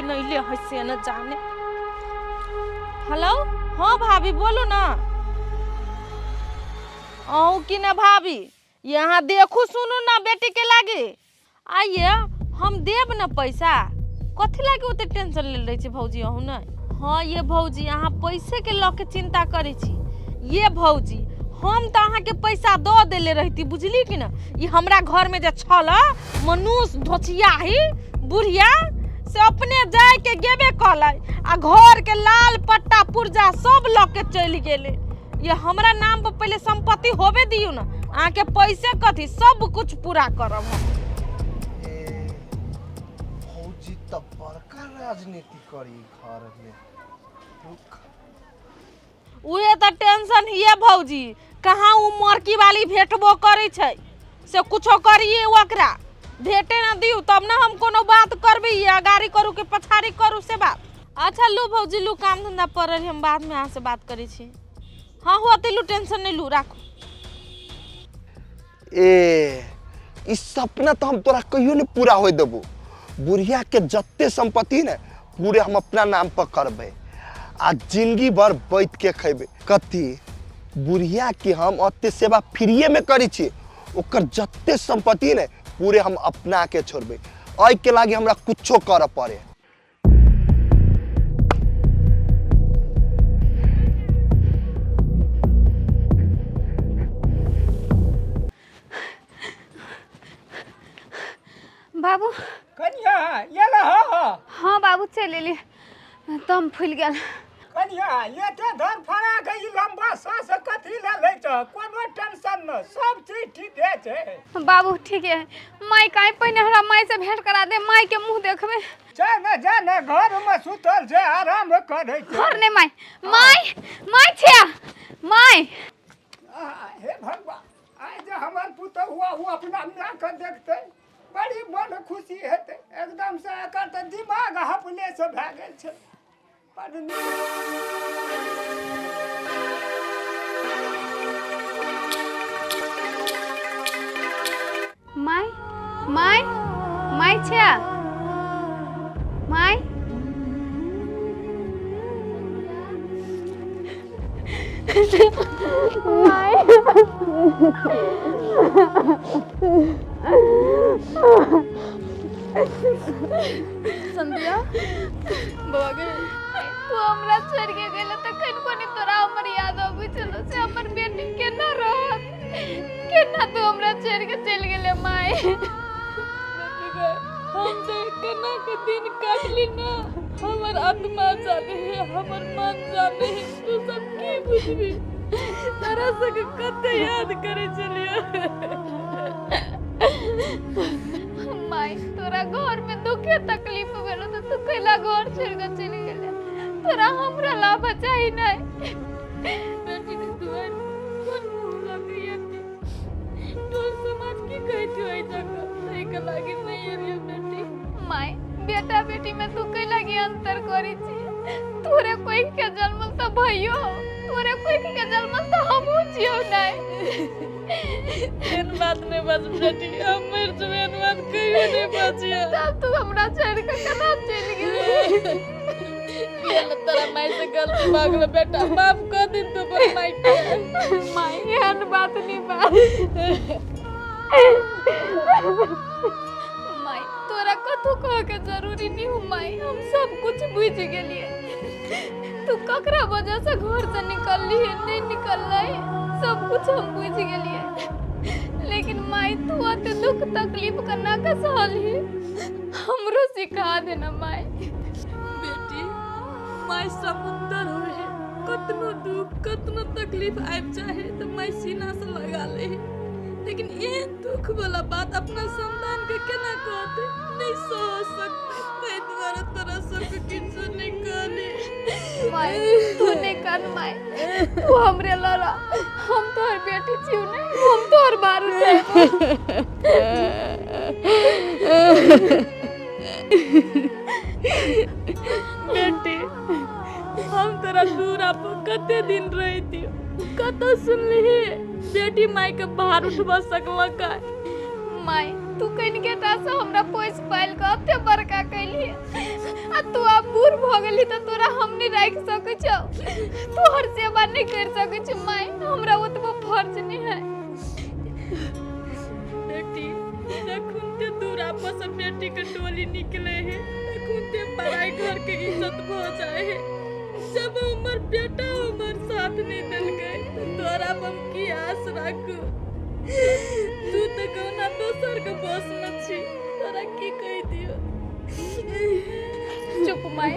नहीं है से न जाने। हेलो हाँ भाभी बोलो ना। आओ कि ना भाभी यहाँ देखो सुनो ना बेटी के लागे आइए हम देब ना पैसा कथी लागे ओते टेंशन ले रही छी भौजी अहू ना। हाँ ये भौजी यहाँ पैसे के लके चिंता करे छी। ये भौजी हम तो अहाँ के पैसा दो देले रहती बुझली कि ना। ये हमरा घर में जे छल मनुष्य धोचिया ही बुढ़िया से अपने जाय के गेबे कलै आ घर के लाल पट्टा पुर्जा सब लके चल गेले। ये हमरा नाम पर पहले संपत्ति होवे दियो ना अहाँ के पैसे कथी सब कुछ पूरा करब हम। भौजी त बड़का राजनीति करी घर में। उहे त टेंशन हिए भौजी कहाँ उ मरकी वाली भेटबो करे छै से कुछो करिए ओकरा भेटे ना दियो तब ना हम कोनो बात करबे या गाड़ी करू के पछाड़ी करू से बात। अच्छा लू भौजी लू काम धंधा पड़ल हम बाद में अहाँ से बात करै छी। हाँ होते लू टेंशन नहीं लू राखो। इस सपना तो हम तोरा कहियो नहीं पूरा होय देबो। बुढ़िया के जत्ते संपत्ति ने पूरे हम अपना नाम पर करबे आ जिंदगी भर बैठ के खेबे। कथी बुढ़िया के हम अत्ते सेवा फ्रीए में करी छी ओकर जत्ते संपत्ति ने पूरे हम अपना के छोड़बे। आई के लागे हमरा कुछो कर पड़े। बाबू कन्या ये ला हाँ बाबू चले ले दम फूल गया। कन्या ये ते धर फड़ा गई लंबा सांस कथी ले ले छ कोनो टेंशन न सब चीज ठीक है। बाबू ठीक है माई काहे पहिने हमरा माई से भेंट करा दे माई के मुंह देखबे। जा न घर में सुतल से आराम करे छ। घर ने माई माई माई छे माई। हे भगवान आइ जे हमर पुत हुआ वो अपना मिया के देखते बड़ी मन खुशी हेते एकदम से एकर त दिमाग हपले से भ गेल छ। माई माई माई छे माई संध्या बाबा गे तू हमरा छोड़ के गेले त कन कोनी तोरा हमर याद आबै छलो से हमर बेटी केना रहत केना तू हमरा छोड़ के चल गेले माई। हम तो केना के दिन काटली ना हमर आत्मा जाने है हमर मन जाने है तू सब की बुझबी तारा सके कते याद करे चलिए। माई तोरा घर में दुखे तकलीफ भेलो त तू कैला घर छोड़ के चली गेले तोरा हमरा ला बचाई नहीं। बेटी ने दुआर कोन मुंह लगिए तो समाज की कहती होई जगह सही के लागे नहीं है बेटी। माई बेटा बेटी में तू कैला की अंतर करी छी तोरे कोई के जन्मल त भइयो तोरे कोई के जन्मल त हमहु जियो नहीं। इन बात ने बस बेटी हम मर जबे इन बात कहियो नहीं बचिया तब तू हमरा छोड़ के कना चल गेले। ये तेरा माई से गलती मांगले बेटा माफ कर दिन तू पर माई के माई एहन बात नहीं बा। माई तोरा कथु कह के जरूरी नहीं हो माई हम सब कुछ बुझ गेलिए तू ककरा वजह से घर से निकलली है नहीं निकललै सब कुछ हम बुझ गेलिए लेकिन माई तू अते दुख तकलीफ करना का सहली हमरो सिखा देना माई। बेटी माई समुंदर होए कतनो दुख कतनो तकलीफ आब जाए तो माई सीना से लगा ले लेकिन ये दुख वाला बात अपना संतान के केना कहते नहीं सोच सकते ताई द्वारा तोरा सब किछु नहीं कहले। माई तू नहीं कर माई तू हमरे लड़ा हम तोहर बेटी छी नहीं हम तोहर बारू बेटी हम तोरा दूरा पर कते दिन रही थी कत सुनली बेटी माई के बाहर उठवा सकला का। माई तू कन के तासा हमरा पोस पाइल के अते बड़का कैली आ तू अब बूढ़ भ गेली त तोरा हम नहीं राख सकै छौ। तोहर सेवा नहीं कर सकै छी माई, हमरा ओतबो फर्ज नहीं है। बेटी रखुनते दूर आपस में बेटी के टोली निकले है, रखुनते पराई घर के इज्जत भ जाए है। जब हमर बेटा हमर साथ नहीं दल गए तोरा हम की आस राखू। तू तो कौना दोसर के बस में छी, तोरा की कह दियो। चुप माई,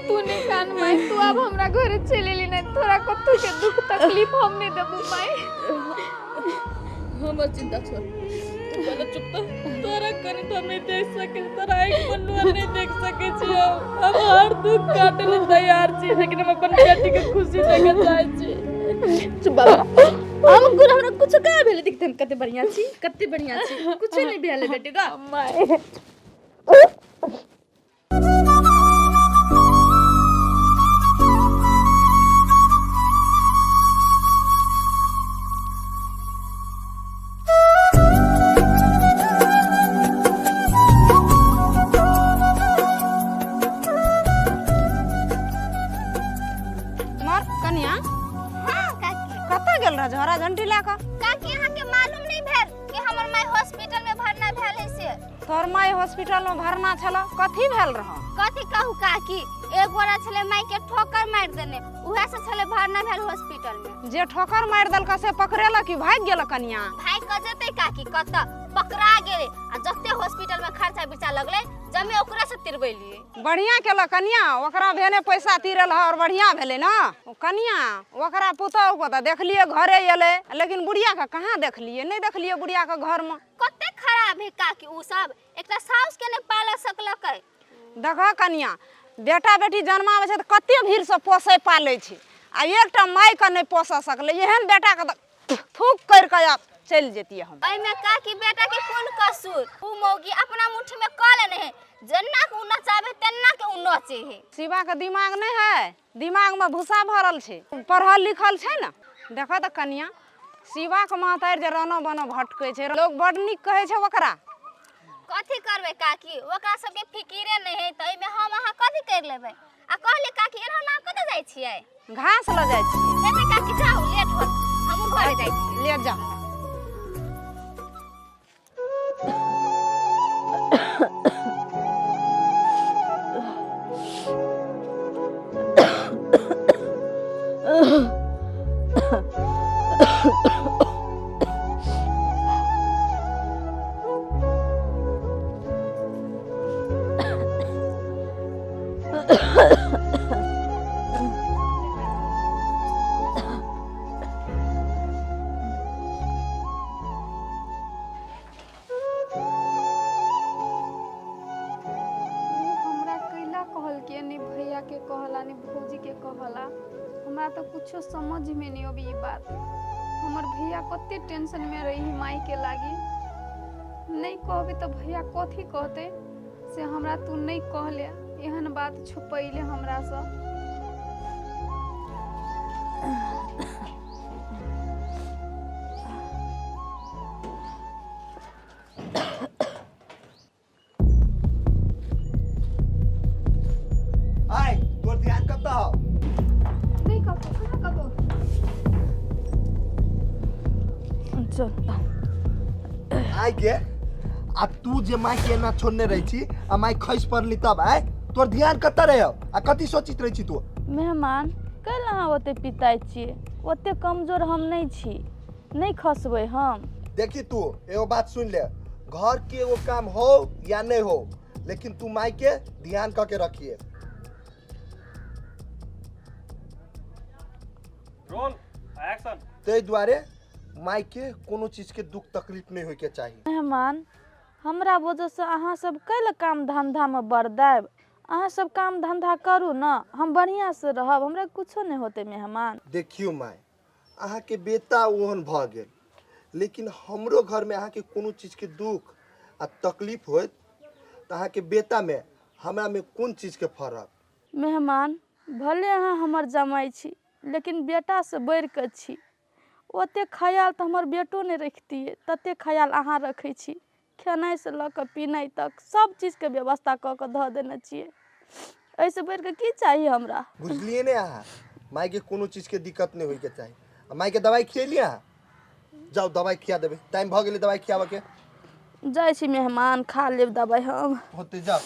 तू नहीं कान माई, तू अब हमरा घर चले ली नहीं, तोरा कतु के दुख तकलीफ हम नहीं देबू माई। हमर चिंता छोड़, तू पहले चुप तो। तोरा कनी तो हम नहीं देख सके, तोरा एक पन्नुआ नहीं देख सके छी। हम हर दुख काटे ले तैयार छी, लेकिन हम अपन बेटी के खुशी देखे चाहे छी। चुप बाबा, हम गुर हमरा कुछ का भेले दिखते हम कते बढ़िया छी, कते बढ़िया छी, कुछ नहीं भेले बेटी का माई। मार कन्या हाँ काकी। कतऽ गेल रह झोरा घंटी लेके? काकी यहाँ के मालूम नहीं भेल कि हमर माई हॉस्पिटल में भरना भेल है से। तोहर माई हॉस्पिटल में भरना छल, कथी भेल रह? कथी कहू काकी, एक गोरा छले माई के ठोकर मार देने, उहे से छले भरना भेल हॉस्पिटल में। जे ठोकर मार देलक से पकड़ेला कि भाग गेल कन्या? भाई क जेते काकी, कत पकड़ा गेले आ जत्ते हॉस्पिटल में खर्चा बिचा लगले जमे ओकरा से तिरबेलिए। बढ़िया केला कन्या, ओकरा भेने पैसा तीरल ह और बढ़िया भेले ना। कन्या ओकरा पुतौ को त देखलिए घरे एले, लेकिन बुढ़िया का कहाँ देखलिए? नहीं देखलिए बुढ़िया का घर में। कते खराब है काकी उ सब, एकटा साउस के ने पाल सकलकै। देख कन्या, बेटा बेटी जन्मावे छै त कते भीड़ से पोसे पाले छै, आ एकटा माई का नहीं पोस सकले। एहन बेटा का थूक कर के आप चल जेतिए हम। एहि में काकी बेटा के कोन कसूर? उ मौगी अपना मुट्ठी में क लेने है, जन्ना के उ नचावे तेन्ना के उ नचे है। शिवा का दिमाग नहीं है, दिमाग में भूसा भरल छे, पढ़ल लिखल छे ना। देखा त कन्या, शिवा के मातार जे रनो बनो भटके छे, लोग बड़ निक कहे छे ओकरा। कथी करबे काकी, ओकरा सबके फिकिरे नहीं है, त में हम अहाँ कथी कर लेबे? आ कहले काकी एना ना कत जाय छियै? घास ल जाय छी। हेते काकी जाओ, लेट होत, हमहु घरे जाय छी। ले जा। हमरा कैला कहल के नहीं भैया के कहला नहीं भौजी के कहला, हमरा तो कुछो समझ में नहीं अभी ई बात। हमर भैया कते टेंशन में रही माई के लागी, नहीं कहबे तो भैया कथी कहते से हमरा तू नहीं कहले, एहन बात छुपैले हमरा से। आय तोर ध्यान कतऽ हौ? नहीं कहतो, कहाँ कहतो? आय के आ तू जे माई के एना छोड़ने रही छी, आ माई खैस पड़ली तब आय तोर ध्यान कतऽ रहे हो? आ कथी सोचित रही छी तू? मेहमान कल अहाँ ओते पिताई छिए, ओते कमजोर हम नहीं छी, नहीं खसबै हम। देखी तू एगो बात सुन ले, घर के एगो काम हो या नहीं हो, लेकिन तू माई के ध्यान करके रखिए। Roll action. ते द्वारे माई के कोनो चीज के दुख तकलीफ नहीं होय के चाहिए। मेहमान हमरा वजह से अहाँ सब कल काम धंधा में बढ़ देब, अहाँ सब काम धंधा करू ना, हम बढ़िया से रहब, हमरा कुछो नहीं होते मेहमान। देखियो माई, अहाँ के बेटा ओहन भ गेल, लेकिन हमरो घर में अहाँ के कोनो चीज के दुख आ तकलीफ होत त अहाँ के बेटा में हमरा में कोन चीज के फर्क? मेहमान भले अहाँ हमर जमाई छी, लेकिन बेटा से बढ़ के छी। ओते ख्याल तो हमर बेटो नहीं रखतिए, तते ख्याल अहाँ रखे छी। खेनाई से लऽ के पीनाई तक सब चीज के व्यवस्था कऽ के धऽ देने छिए। ऐसे बढ़ के की चाहिए हमरा? बुझलिए ने अहाँ माई के कोनो चीज के दिक्कत नहीं होई के चाही। आ माई के दवाई खियलिए अहाँ? जाओ दवाई खिया देबे, टाइम भ गेलै दवाई खियाबे के। जाय छी मेहमान, खा लेब दवाई हम। होते जाओ।